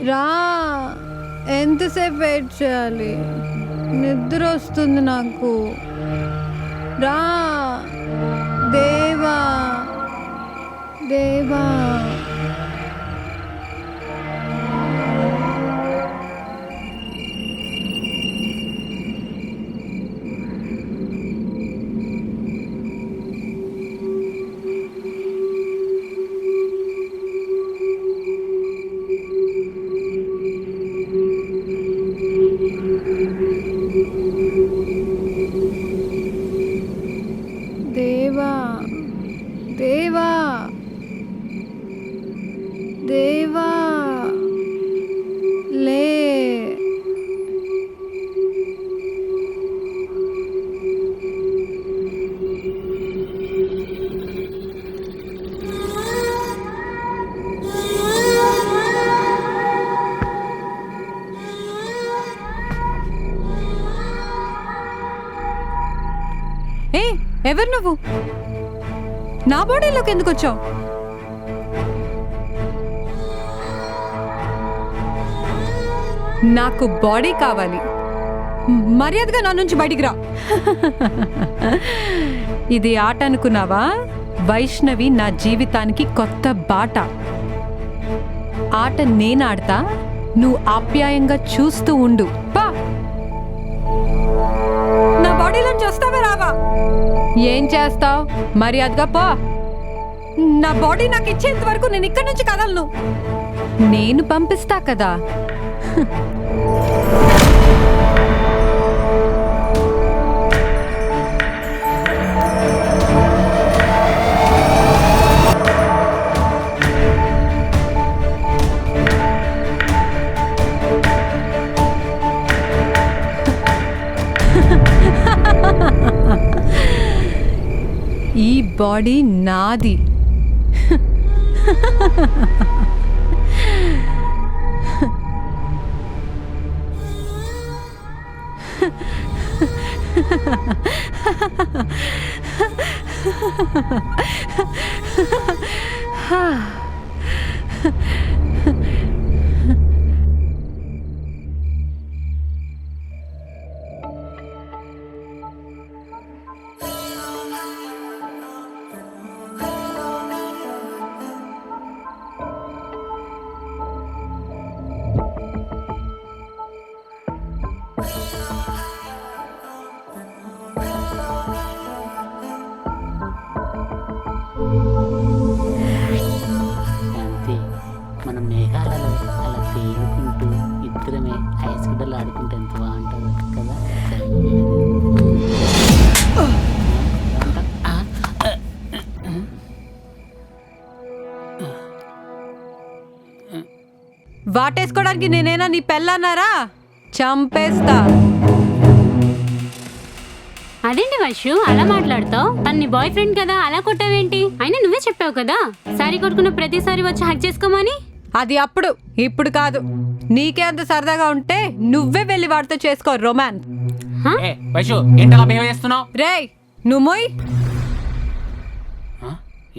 రా, ఎంతసేపు వెయిట్ చేయాలి? నిద్ర వస్తుంది నాకు. రా దేవా, దేవా. దేవా, దేవా, దేవా, లే. ఏ, ఎవరు నువ్వు? నా బాడీలోకి ఎందుకు వచ్చావు? నాకు బాడీ కావాలి. మర్యాదగా నా నుంచి బయటికి రా. ఇది ఆట అనుకున్నావా? వైష్ణవి నా జీవితానికి కొత్త బాట. ఆట నేను ఆడతా, నువ్వు ఆప్యాయంగా చూస్తూ ఉండు. పా, నా బాడీలోంచి వస్తావే రావా? ఏం చేస్తావు? మర్యాదగా పో. నా బాడీ నాకు ఇచ్చేంత వరకు నేను ఇక్కడి నుంచి కదలను. నేను పంపిస్తా కదా. ఈ బాడీ నాది. అంతే, మనం మేఘాలలో అలా తేలుకుంటూ ఇద్దరమే ఐస్ గడ్డలు ఆడుకుంటే ఎంత బాగుంటుంది కదా. వాటేసుకోవడానికి నేనేనా నీ పెళ్ళన్నారా? చంపేస్తా. అదేంటి వైషు అలా మాట్లాడతావు? తన నీ బాయ్ ఫ్రెండ్ కదా, అలా కొట్టావేంటి? అయినా నువ్వే చెప్పావు కదా సారీ కొట్టుకున్న ప్రతిసారి వచ్చి హక్ చేసుకోమని. అది అప్పుడు, ఇప్పుడు కాదు. నీకే అంత సరదాగా ఉంటే నువ్వే వెళ్ళి వాడితో చేసుకో రొమాన్స్. వైషు ఏంటలా బిహేవ్ చేస్తున్నావు? రేయ్, నువ్వు మొయ్.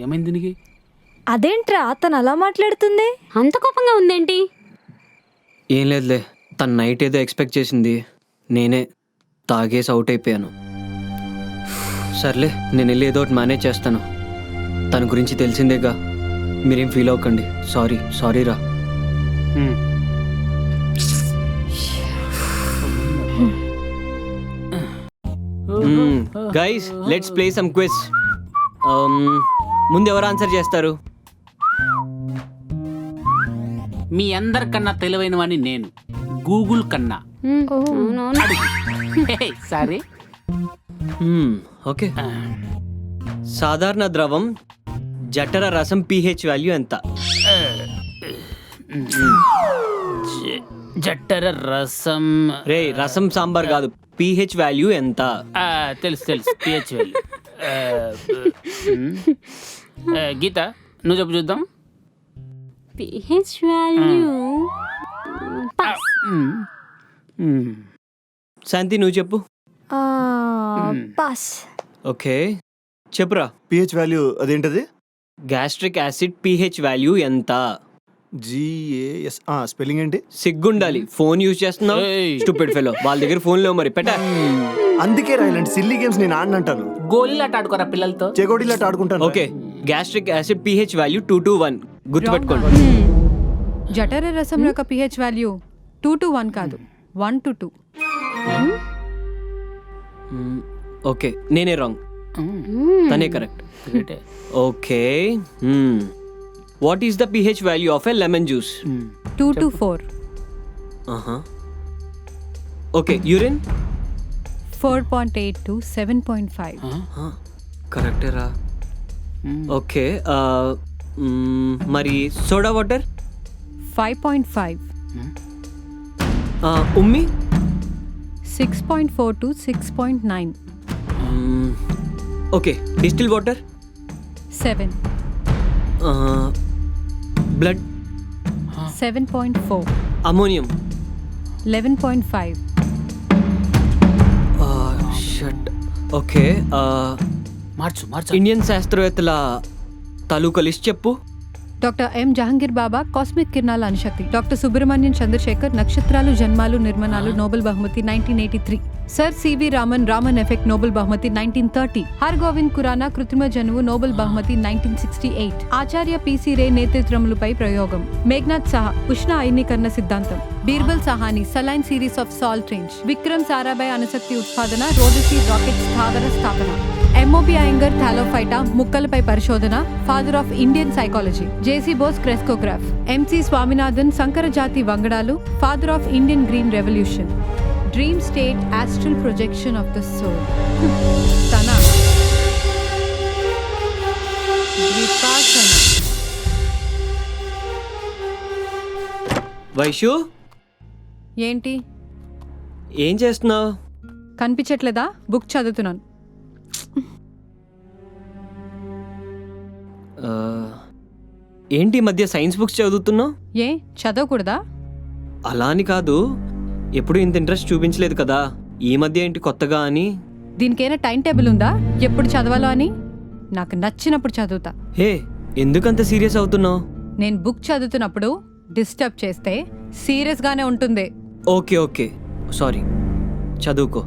ఏమైంది దీనికి? అదేంట్రా తను అలా మాట్లాడుతుంది? అంత కోపంగా ఉందేంటి? ఏం లేదులే, తన నైట్ ఏదో ఎక్స్పెక్ట్ చేసింది, నేనే తాగేసి అవుట్ అయిపోయాను. సర్లే, నేను వెళ్ళి ఏదో ఒకటి మేనేజ్ చేస్తాను. తన గురించి తెలిసిందేగా, మీరేం ఫీల్ అవ్వకండి. సారీ రా. Guys, let's play some quiz. ముందు ఎవరు ఆన్సర్ చేస్తారు? మీ అందరికన్నా తెలివైన వాడిని నేను, గూగుల్ కన్నా. సరే, ఓకే. సాధారణ ద్రవం జఠర రసం pH వాల్యూ ఎంత? జట్టర రసం. రే, రసం సాంబార్ కాదు, pH వాల్యూ ఎంత? తెలుసు pH వాల్యూ. గీత, నువ్వు చెప్పు చూద్దాం. pH వాల్యూ శాంతి, నువ్వు చెప్పు. పాస్. ఓకే, చెప్పురా. పిహెచ్ వాల్యూ అదేంటది? గ్యాస్ట్రిక్ యాసిడ్ pH వాల్యూ ఎంత? GAS స్పెల్లింగ్ ఏంటి? సిగ్గుండాలి, ఫోన్ యూజ్ చేస్తున్నావు. స్టూపిడ్ ఫెలో, వాళ్ళ దగ్గర ఫోన్ లేవు మరి పెట్టా. అందుకే రా ఇలాంటి సిల్లీ గేమ్స్ నేను ఆడినంటాను. గోళీలాట ఆడుకోరా పిల్లలతో. చెగోడీలాట ఆడుకుంటాను. Okay, gastric acid pH value 221 గుర్తుపెట్టుకోండి. జఠర రసం యొక్క pH వాల్యూ 2 to 1 కాదు, 1 to 2. ఓకే, నేనే రాంగ్, తనే correct. Okay, what is the pH value of a lemon juice? 2 to 4. Okay, urine? 4.8 to 7.5. కరెక్టే రా. ఓకే, మరి సోడా వాటర్? 5.5. ఉమ్మి? 6.4 to 6.9. Okay, distil water? 7. Blood? 7.4. Ammonium? 11.5. Shut. Okay, March March. Indian శాస్త్రవేత్తల తాలూకా list చెప్పు. Doctor M Jahangir బాబా cosmic కిరణాల అణుశక్తి. Doctor Subrahmanyam Chandrasekhar నక్షత్రాలు జన్మాలు నిర్మాణాలు Nobel బహుమతి 1983. Sir C V Raman Raman effect Nobel బహుమతి 1930. హర్ గోవింద్ ఖురానా కృత్రిమ జనువు నోబెల్ బహుమతి 1968. ఆచార్య పిసి రే నేతృత్వములపై ప్రయోగం. మేఘ్నాథ్ సహా ఉష్ణ అయనీకరణ సిద్ధాంతం. Birbal Sahni saline series of salt range. Vikram Sarabhai అణుశక్తి ఉత్పాదన. రోదసి రాకెట్ స్థావర స్థాపన. ఎంఓపి అయ్యంగర్ థాలోఫైటా ముక్కలపై పరిశోధన. Father of Indian psychology. J C Bose crescograph. M C Swaminathan సంకరజాతి వంగడాలు. Father of Indian green revolution. Dream state astral projection of the soul. తన విపాసన. వైషు, ఏంటి ఏం చేస్తున్నావు? కనిపించట్లేదా? బుక్ చదువుతున్నాను. ఏంటి ఈ మధ్య సైన్స్ బుక్స్ చదువుతున్నావు? ఏ చదవకూడదా? అలా అని కాదు, ఎప్పుడు ఇంత ఇంట్రెస్ట్ చూపించలేదు కదా, ఈ మధ్య ఏంటి కొత్తగా అని. దీనికైనా టైం టేబుల్ ఉందా ఎప్పుడు చదవాలో అని? నాకు నచ్చినప్పుడు చదువుతా. హే, ఎందుకంత సీరియస్ అవుతున్నావు? నేను బుక్ చదువుతున్నప్పుడు డిస్టర్బ్ చేస్తే సీరియస్గానే ఉంటుంది. ఓకే ఓకే, సారీ, చదువుకో.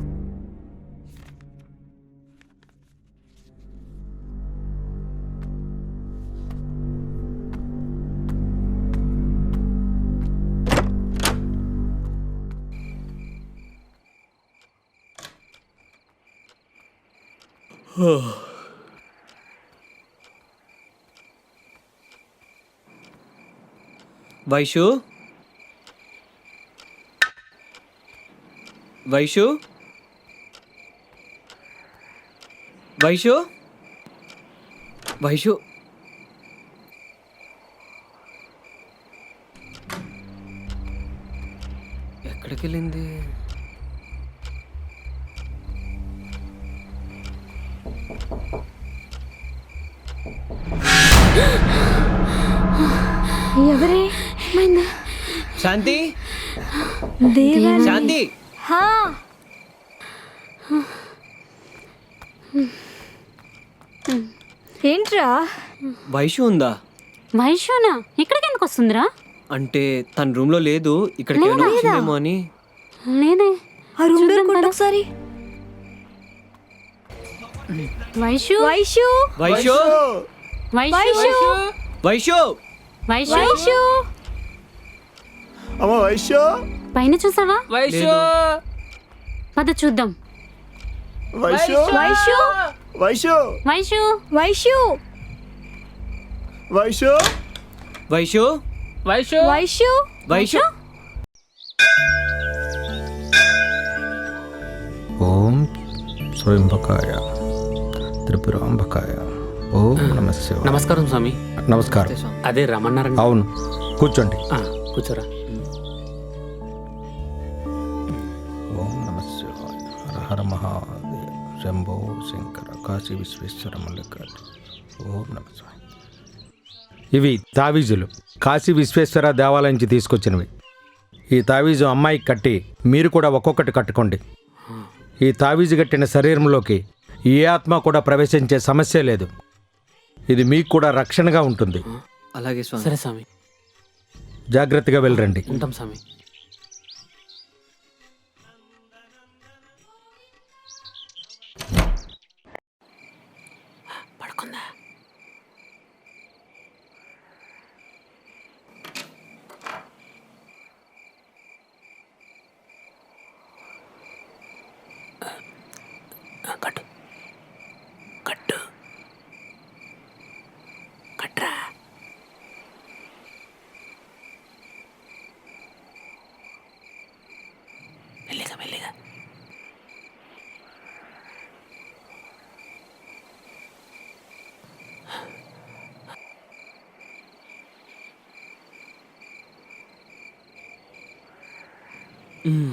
వైషు, వైషు, వైషు, వైషు, ఎక్కడికి వెళ్ళింది? ఎవరే? శాంతి, దేవాని. శాంతి, హా, ఏంట్రా? వైషు ఉందా? వైశ్యునా ఇక్కడికి ఎందుకు వస్తుందిరా? అంటే తన రూమ్ లో లేదు, ఇక్కడికి ఏమైనా వచ్చిందేమో అని. లేదే. ఆ రూమ్ డోర్ చూద్దాం కొట్టు పద. ఒకసారి. వైశ్యు వైషు, వైషు, వైశ్యు వైషు, వైశ్యు వైషు. అమ్మ వైశ్యో, పైన చూసావా? వైషు పద చూద్దాం. వైశ్యో, వైషు, వైశ్యో, వైశ్యు వైషు, వైశ్యో, వైషు, వైషు వైషు. వైషు. ఓం స్వయంభకాయ త్రిపురాంబకాయ ఓం నమ శివాయ. నమస్కారం స్వామి. నమస్కారం. అదే రమ్మన్నారండి. అవును, కూర్చోండి. కూర్చోరా. ఓం నమ శివాయ. హర హర మహాదేవ శంభో శంకర కాశీ విశ్వేశ్వర మల్లికార్జున. ఓం నమ శివాయ. ఇవి తావీజులు కాశీ విశ్వేశ్వర దేవాలయం నుంచి తీసుకొచ్చినవి. ఈ తావీజు అమ్మాయికి కట్టి మీరు కూడా ఒక్కొక్కటి కట్టుకోండి. ఈ తావీజు కట్టిన శరీరంలోకి ఏ ఆత్మ కూడా ప్రవేశించే సమస్య లేదు. ఇది మీకు కూడా రక్షణగా ఉంటుంది. అలాగే స్వామి. సరే స్వామి. జాగ్రత్తగా వెళ్ళరండి. ఉంటాం స్వామి. పడుకుందా? కట్టు కట్టు కట్రా. మెల్లిగా మెల్లిగా.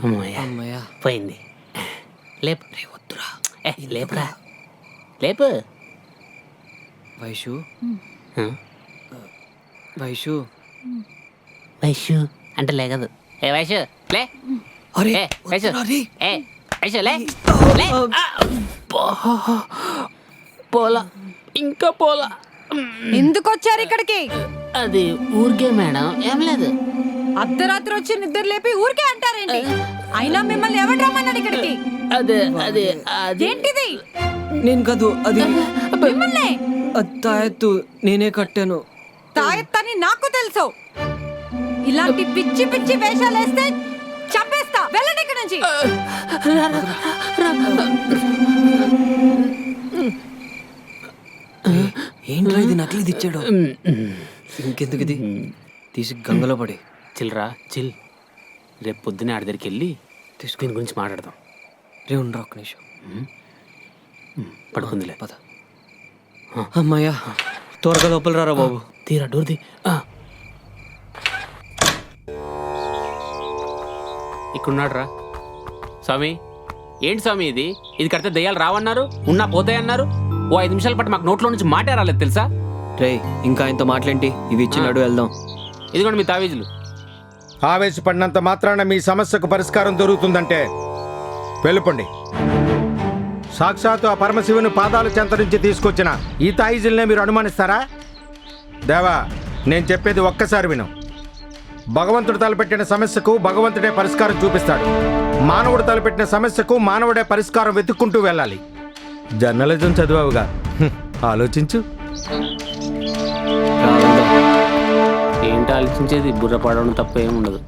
అమ్మయ్య, అమ్మయ్యా. పోయింది. లేపు. వద్దురా. లేపురా. లేపు. వైషు హ? వైషు వైషు అంటే లేగదు. ఏ వైషు లే. అరే ఏ వైషు. ఏ వైషు లే. లే. పోలా, ఇంకా పోలా. ఎందుకు వచ్చారు ఇక్కడికి? అది ఊరికే మేడం, ఏం లేదు. అర్ధరాత్రి వచ్చి నిద్ర లేపి ఊరికే అంటారేంటి? అయినా మిమ్మల్ని ఎవరు రమ్మన్నాడు ఇక్కడికి? అదే అదే అది ఏంటిది? నేను కాదు, అది మిమ్మల్ని తాయెత్తు నేనే కట్టాను. తాయెత్తని నాకు తెలుసు. ఇలాంటి పిచ్చి పిచ్చి వేషాలు వేస్తే చంపేస్తా. వెళ్ళండి ఇక్కడ నుంచి. ఏంట్రా ఇది నకిలీది ఇచ్చాడు? ఇంకెందుకు ఇది? తీసి గంగలో పడి. చిల్రా చిల్. రేపు పొద్దునే ఆడి దగ్గరికి వెళ్ళి దీని గురించి మాట్లాడదాం. రే ఉండరా ఒక్క నిమిషం. పడుకుందిలే. పద. అమ్మయ్యా, త్వరగా లోపల రారా బాబు. తీరా డోర్ది. ఇక్కడున్నాడు రా. స్వామి ఏంటి స్వామి ఇది? ఇది కడితే దయ్యాలు రావన్నారు, ఉన్నా పోతాయన్నారు. ఓ 5 నిమిషాల పాటు మాకు నోట్లో నుంచి మాటే రాలేదు తెలుసా? రే ఇంకా ఆయనతో మాట్లాంటి, ఇవి ఇచ్చినాడు వెళ్దాం. ఇదిగోండి మీ తావీజులు. ఆవేశపడినంత మాత్రాన మీ సమస్యకు పరిష్కారం దొరుకుతుందంటే వెళ్ళిపోండి. సాక్షాత్తు ఆ పరమశివుని పాదాల చెంత నుంచి తీసుకొచ్చిన ఈ తాయిజుల్నే మీరు అనుమానిస్తారా? దేవా, నేను చెప్పేది ఒక్కసారి విను. భగవంతుడు తలపెట్టిన సమస్యకు భగవంతుడే పరిష్కారం చూపిస్తాడు. మానవుడు తలపెట్టిన సమస్యకు మానవుడే పరిష్కారం వెతుక్కుంటూ వెళ్ళాలి. జర్నలిజం చదివావుగా, ఆలోచించు. రా, వెళ్దాం. ఏంటి ఆలోచించేది? బుర్ర పడడం తప్ప ఏముండదు.